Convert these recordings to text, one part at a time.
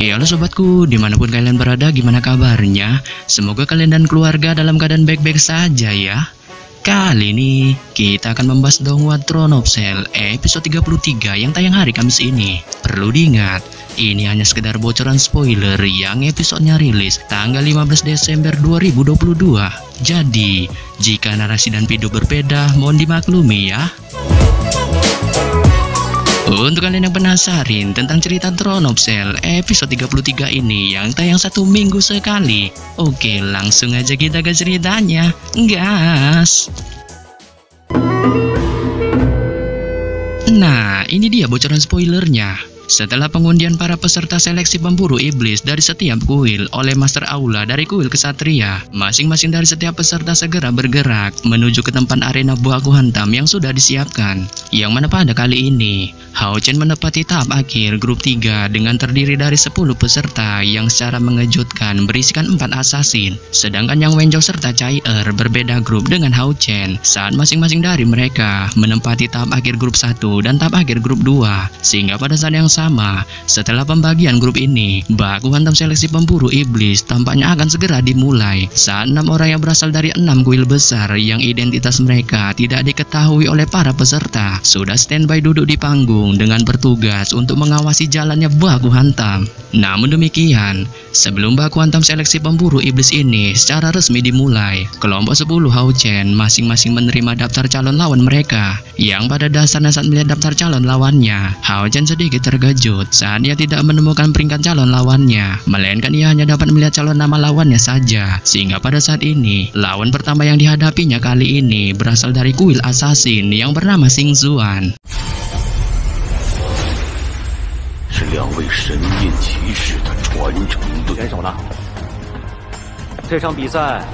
Ya halo sobatku, dimanapun kalian berada, gimana kabarnya? Semoga kalian dan keluarga dalam keadaan baik-baik saja ya. Kali ini kita akan membahas Dongwon Throne of Cell episode 33 yang tayang hari Kamis ini. Perlu diingat, ini hanya sekedar bocoran spoiler yang episodenya rilis tanggal 15 Desember 2022. Jadi, jika narasi dan video berbeda, mohon dimaklumi ya. Untuk kalian yang penasaran tentang cerita Throne of Cell episode 33 ini yang tayang 1 minggu sekali, oke langsung aja kita ke ceritanya, gas. Nah, ini dia bocoran spoilernya. Setelah pengundian para peserta seleksi pemburu iblis dari setiap kuil oleh Master Aula dari kuil kesatria, masing-masing dari setiap peserta segera bergerak menuju ke tempat arena baku hantam yang sudah disiapkan. Yang mana pada kali ini, Hao Chen menepati tahap akhir grup 3 dengan terdiri dari 10 peserta yang secara mengejutkan berisikan 4 assassin. Sedangkan yang Wenjou serta Chai berbeda grup dengan Hao Chen saat masing-masing dari mereka menempati tahap akhir grup 1 dan tahap akhir grup 2. Sehingga pada saat yang sama, setelah pembagian grup ini, baku hantam seleksi pemburu iblis tampaknya akan segera dimulai saat 6 orang yang berasal dari 6 kuil besar yang identitas mereka tidak diketahui oleh para peserta sudah standby duduk di panggung dengan bertugas untuk mengawasi jalannya baku hantam. Namun demikian, sebelum baku hantam seleksi pemburu iblis ini secara resmi dimulai, kelompok 10 Hao Chen masing-masing menerima daftar calon lawan mereka, yang pada dasarnya saat melihat daftar calon lawannya, Hao Chen sedikit terkejut saat dia tidak menemukan peringkat calon lawannya, melainkan ia hanya dapat melihat calon nama lawannya saja. Sehingga pada saat ini, lawan pertama yang dihadapinya kali ini berasal dari kuil assassin yang bernama Xing Xuan. 是2位神殿骑士的传承队。选手呢？这场比赛。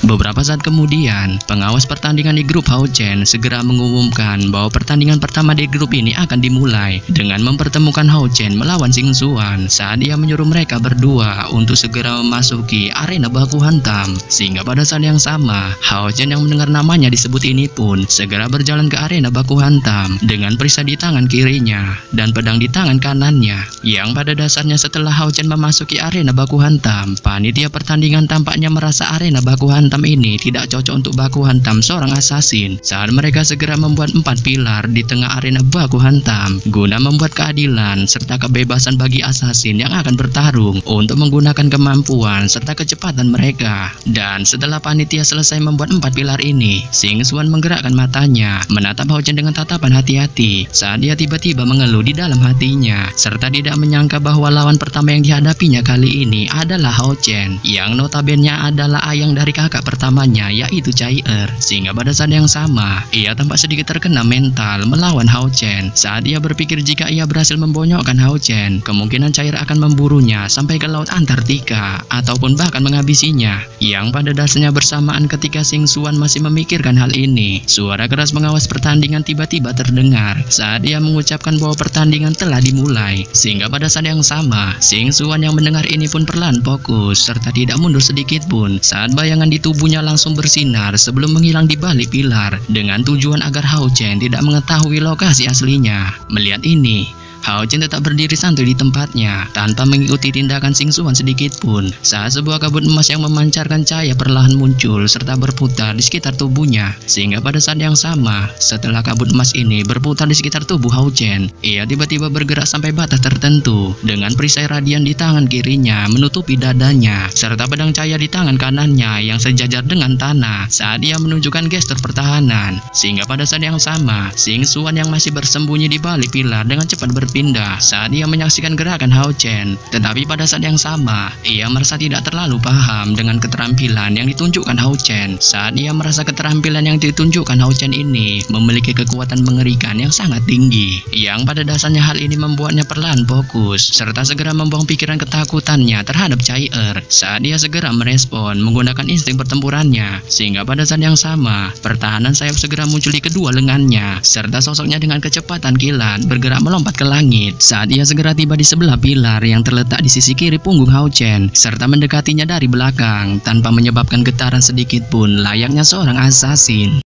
Beberapa saat kemudian, pengawas pertandingan di grup Hao Chen segera mengumumkan bahwa pertandingan pertama di grup ini akan dimulai dengan mempertemukan Hao Chen melawan Xing Xuan saat ia menyuruh mereka berdua untuk segera memasuki arena baku hantam. Sehingga pada saat yang sama, Hao Chen yang mendengar namanya disebut ini pun segera berjalan ke arena baku hantam dengan perisai di tangan kirinya dan pedang di tangan kanannya. Yang pada dasarnya setelah Hao Chen memasuki arena baku hantam, panitia pertandingan tampaknya merasa arena baku hantam ini tidak cocok untuk baku hantam seorang assassin saat mereka segera membuat 4 pilar di tengah arena baku hantam guna membuat keadilan serta kebebasan bagi assassin yang akan bertarung untuk menggunakan kemampuan serta kecepatan mereka. Dan setelah panitia selesai membuat 4 pilar ini, Xing Xuan menggerakkan matanya menatap Hao Chen dengan tatapan hati-hati saat dia tiba-tiba mengeluh di dalam hatinya serta tidak menyangka bahwa lawan pertama yang dihadapinya kali ini adalah Hao Chen yang notabene adalah ayang dari kakak pertamanya, yaitu Chai. Sehingga pada saat yang sama, ia tampak sedikit terkena mental melawan Hao Chen saat ia berpikir jika ia berhasil membonyokkan Hao Chen, kemungkinan Chai akan memburunya sampai ke laut Antartika ataupun bahkan menghabisinya. Yang pada dasarnya bersamaan ketika Xing Xuan masih memikirkan hal ini, suara keras pengawas pertandingan tiba-tiba terdengar saat ia mengucapkan bahwa pertandingan telah dimulai. Sehingga pada saat yang sama, Xing Xuan yang mendengar ini pun perlahan fokus serta tidak mundur sedikit pun saat bayangan di tubuhnya langsung bersinar sebelum menghilang di balik pilar dengan tujuan agar Hao Chen tidak mengetahui lokasi aslinya. Melihat ini, Hao Chen tetap berdiri santai di tempatnya tanpa mengikuti tindakan Xing Xuan sedikit pun saat sebuah kabut emas yang memancarkan cahaya perlahan muncul serta berputar di sekitar tubuhnya. Sehingga pada saat yang sama, setelah kabut emas ini berputar di sekitar tubuh Hao Chen, ia tiba-tiba bergerak sampai batas tertentu dengan perisai radian di tangan kirinya menutupi dadanya serta pedang cahaya di tangan kanannya yang sejajar dengan tanah saat ia menunjukkan gestur pertahanan. Sehingga pada saat yang sama, Xing Xuan yang masih bersembunyi di balik pilar dengan cepat berpindah saat ia menyaksikan gerakan Hao Chen. Tetapi pada saat yang sama, ia merasa tidak terlalu paham dengan keterampilan yang ditunjukkan Hao Chen saat ia merasa keterampilan yang ditunjukkan Hao Chen ini memiliki kekuatan mengerikan yang sangat tinggi. Yang pada dasarnya hal ini membuatnya perlahan fokus serta segera membuang pikiran ketakutannya terhadap Chai saat dia segera merespon menggunakan insting pertempurannya. Sehingga pada saat yang sama, pertahanan sayap segera muncul di kedua lengannya serta sosoknya dengan kecepatan kilat bergerak melompat ke langit saat ia segera tiba di sebelah pilar yang terletak di sisi kiri punggung Hao Chen serta mendekatinya dari belakang tanpa menyebabkan getaran sedikit pun layaknya seorang assassin.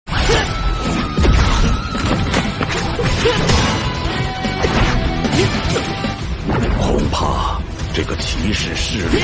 这个骑士势力。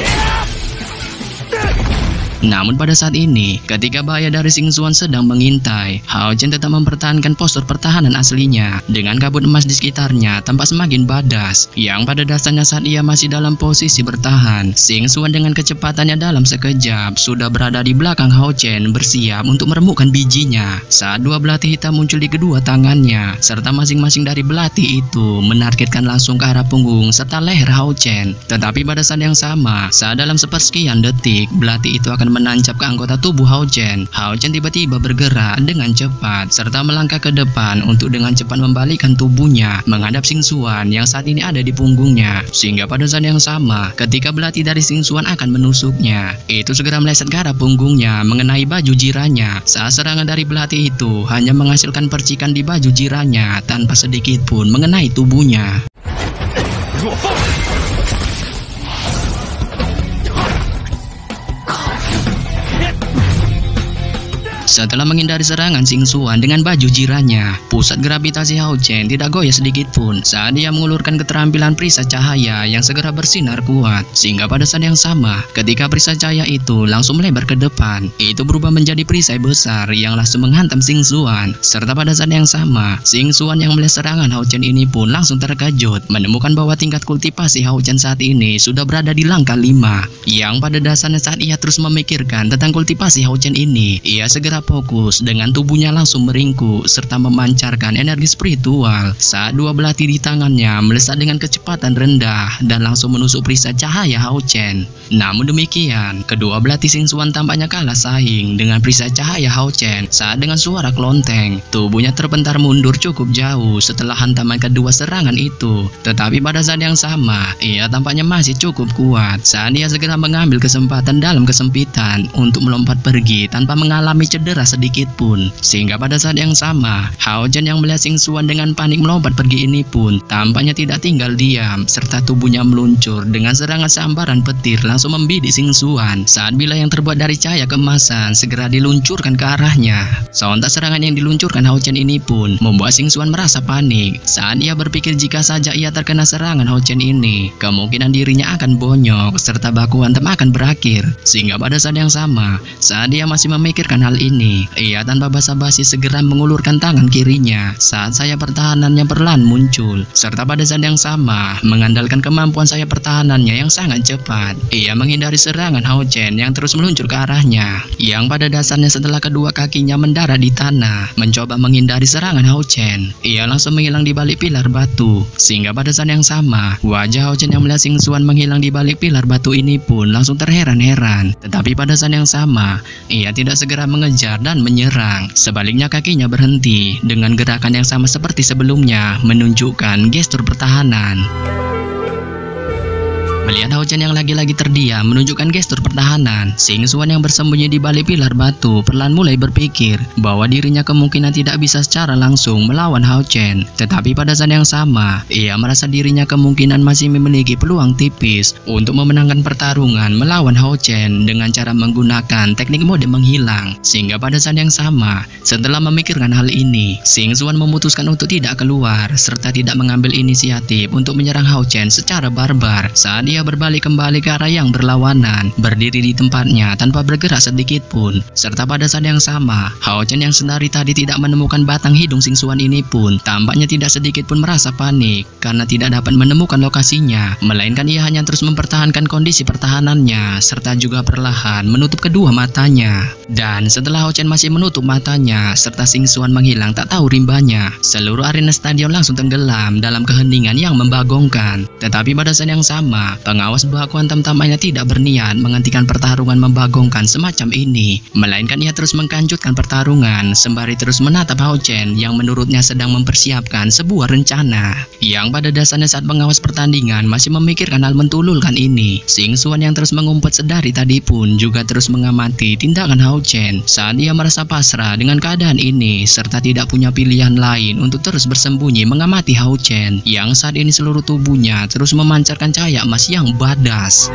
Namun pada saat ini, ketika bahaya dari Xing Xuan sedang mengintai, Hao Chen tetap mempertahankan postur pertahanan aslinya dengan kabut emas di sekitarnya tampak semakin badas. Yang pada dasarnya saat ia masih dalam posisi bertahan, Xing Xuan dengan kecepatannya dalam sekejap sudah berada di belakang Hao Chen bersiap untuk meremukkan bijinya. Saat dua belati hitam muncul di kedua tangannya, serta masing-masing dari belati itu menargetkan langsung ke arah punggung serta leher Hao Chen. Tetapi pada saat yang sama, saat dalam sepersekian detik, belati itu akan menancap ke anggota tubuh Hao Chen. Hao Chen tiba-tiba bergerak dengan cepat serta melangkah ke depan untuk dengan cepat membalikkan tubuhnya menghadap Xing Xuan yang saat ini ada di punggungnya. Sehingga pada saat yang sama, ketika belati dari Xing Xuan akan menusuknya, itu segera meleset ke arah punggungnya mengenai baju jiranya. Saat serangan dari belati itu hanya menghasilkan percikan di baju jiranya tanpa sedikit pun mengenai tubuhnya. Setelah menghindari serangan Xing Xuan dengan baju jiranya, pusat gravitasi Hao Chen tidak goyah sedikit pun saat dia mengulurkan keterampilan perisai cahaya yang segera bersinar kuat. Sehingga pada saat yang sama, ketika perisai cahaya itu langsung melebar ke depan, itu berubah menjadi perisai besar yang langsung menghantam Xing Xuan. Serta pada saat yang sama, Xing Xuan yang melihat serangan Hao Chen ini pun langsung terkejut menemukan bahwa tingkat kultivasi Hao Chen saat ini sudah berada di langkah 5. Yang pada dasarnya saat ia terus memikirkan tentang kultivasi Hao Chen ini, ia segera fokus dengan tubuhnya langsung meringkuk serta memancarkan energi spiritual saat dua belati di tangannya melesat dengan kecepatan rendah dan langsung menusuk perisai cahaya Hao Chen. Namun demikian, kedua belati Xing Xuan tampaknya kalah saing dengan perisai cahaya Hao Chen saat dengan suara klonteng tubuhnya terpentar mundur cukup jauh setelah hantaman kedua serangan itu. Tetapi pada saat yang sama, ia tampaknya masih cukup kuat saat ia segera mengambil kesempatan dalam kesempitan untuk melompat pergi tanpa mengalami cedera sedikit pun. Sehingga pada saat yang sama, Hao Chen yang melihat Xing Xuan dengan panik melompat pergi ini pun tampaknya tidak tinggal diam serta tubuhnya meluncur dengan serangan sambaran petir langsung membidik Xing Xuan saat bila yang terbuat dari cahaya keemasan segera diluncurkan ke arahnya. Sontak serangan yang diluncurkan Hao Chen ini pun membuat Xing Xuan merasa panik saat ia berpikir jika saja ia terkena serangan Hao Chen ini, kemungkinan dirinya akan bonyok serta baku hantam akan berakhir. Sehingga pada saat yang sama, saat dia masih memikirkan hal ini, ia tanpa basa-basi segera mengulurkan tangan kirinya saat sayap pertahanannya perlahan muncul. Serta pada saat yang sama, mengandalkan kemampuan sayap pertahanannya yang sangat cepat, ia menghindari serangan Hao Chen yang terus meluncur ke arahnya. Yang pada dasarnya setelah kedua kakinya mendarat di tanah, mencoba menghindari serangan Hao Chen, ia langsung menghilang di balik pilar batu. Sehingga pada saat yang sama, wajah Hao Chen yang melihat Xing Xuan menghilang di balik pilar batu ini pun langsung terheran-heran. Tetapi pada saat yang sama, ia tidak segera mengejar dan menyerang. Sebaliknya kakinya berhenti dengan gerakan yang sama seperti sebelumnya, menunjukkan gestur pertahanan. Melihat Hao Chen yang lagi-lagi terdiam menunjukkan gestur pertahanan, Xing Xuan yang bersembunyi di balik pilar batu perlahan mulai berpikir bahwa dirinya kemungkinan tidak bisa secara langsung melawan Hao Chen. Tetapi pada saat yang sama, ia merasa dirinya kemungkinan masih memiliki peluang tipis untuk memenangkan pertarungan melawan Hao Chen dengan cara menggunakan teknik mode menghilang. Sehingga pada saat yang sama, setelah memikirkan hal ini, Xing Xuan memutuskan untuk tidak keluar serta tidak mengambil inisiatif untuk menyerang Hao Chen secara barbar saat ia berbalik kembali ke arah yang berlawanan, berdiri di tempatnya tanpa bergerak sedikit pun. Serta pada saat yang sama, Hao Chen yang sedari tadi tidak menemukan batang hidung Xing Xuan ini pun tampaknya tidak sedikit pun merasa panik karena tidak dapat menemukan lokasinya, melainkan ia hanya terus mempertahankan kondisi pertahanannya serta juga perlahan menutup kedua matanya. Dan setelah Hao Chen masih menutup matanya serta Xing Xuan menghilang tak tahu rimbanya, seluruh arena stadion langsung tenggelam dalam keheningan yang membagongkan. Tetapi pada saat yang sama, pengawas buah kuantum tampaknya tidak berniat menghentikan pertarungan membagongkan semacam ini, melainkan ia terus mengkanjutkan pertarungan sembari terus menatap Hao Chen yang menurutnya sedang mempersiapkan sebuah rencana. Yang pada dasarnya saat pengawas pertandingan masih memikirkan hal mentululkan ini, Xing Xuan yang terus mengumpet sedari tadi pun juga terus mengamati tindakan Hao Chen saat ia merasa pasrah dengan keadaan ini serta tidak punya pilihan lain untuk terus bersembunyi mengamati Hao Chen yang saat ini seluruh tubuhnya terus memancarkan cahaya emas yang badas.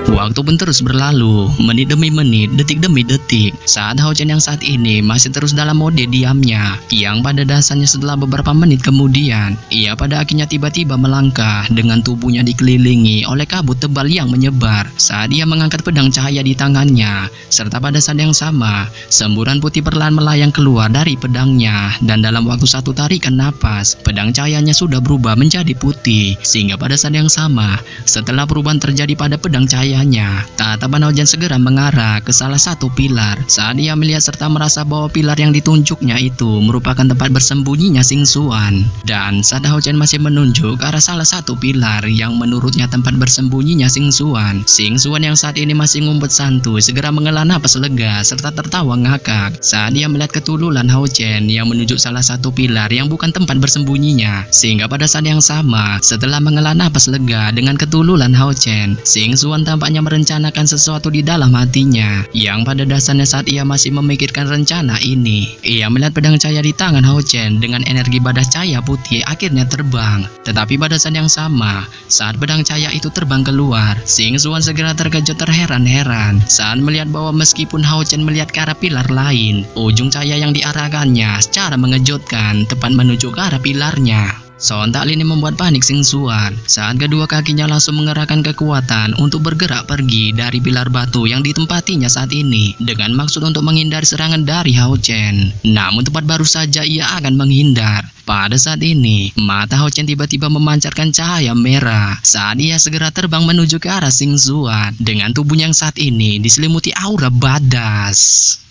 Waktu pun terus berlalu, menit demi menit, detik demi detik, saat Hao Chen yang saat ini masih terus dalam mode diamnya, yang pada dasarnya setelah beberapa menit kemudian, ia pada akhirnya tiba-tiba melangkah dengan tubuhnya dikelilingi oleh kabut tebal yang menyebar saat ia mengangkat pedang cahaya di tangannya, serta pada saat yang sama, semburan putih perlahan melayang keluar dari pedangnya, dan dalam waktu satu tarikan napas, pedang cahayanya sudah berubah menjadi putih, sehingga pada saat yang sama, setelah perubahan terjadi pada pedang cahaya, tatapan Hao Chen segera mengarah ke salah satu pilar saat ia melihat serta merasa bahwa pilar yang ditunjuknya itu merupakan tempat bersembunyinya Xing Xuan. Dan saat Hao Chen masih menunjuk ke arah salah satu pilar yang menurutnya tempat bersembunyinya Xing Xuan yang saat ini masih ngumpet santuy segera menghela napas lega serta tertawa ngakak saat ia melihat ketululan Hao Chen yang menunjuk salah satu pilar yang bukan tempat bersembunyinya. Sehingga pada saat yang sama, setelah menghela napas lega dengan ketululan Hao Chen, Xing Xuan tampaknya merencanakan sesuatu di dalam hatinya, yang pada dasarnya saat ia masih memikirkan rencana ini, ia melihat pedang cahaya di tangan Hao Chen dengan energi badas cahaya putih akhirnya terbang. Tetapi pada saat yang sama, saat pedang cahaya itu terbang keluar, Xing Xuan segera terkejut terheran-heran saat melihat bahwa meskipun Hao Chen melihat ke arah pilar lain, ujung cahaya yang diarahkannya secara mengejutkan tepat menuju ke arah pilarnya. Sontak ini membuat panik Xing Xuan saat kedua kakinya langsung mengerahkan kekuatan untuk bergerak pergi dari pilar batu yang ditempatinya saat ini dengan maksud untuk menghindari serangan dari Hao Chen. Namun tepat baru saja ia akan menghindar, pada saat ini mata Hao Chen tiba-tiba memancarkan cahaya merah saat ia segera terbang menuju ke arah Xing Xuan dengan tubuhnya yang saat ini diselimuti aura badas.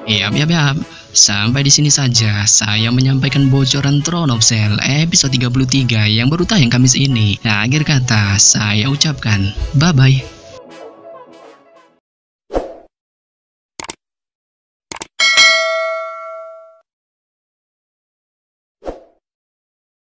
Yap. Sampai di sini saja saya menyampaikan bocoran Throne of Cell episode 33 yang baru tayang Kamis ini. Nah, akhir kata saya ucapkan bye-bye.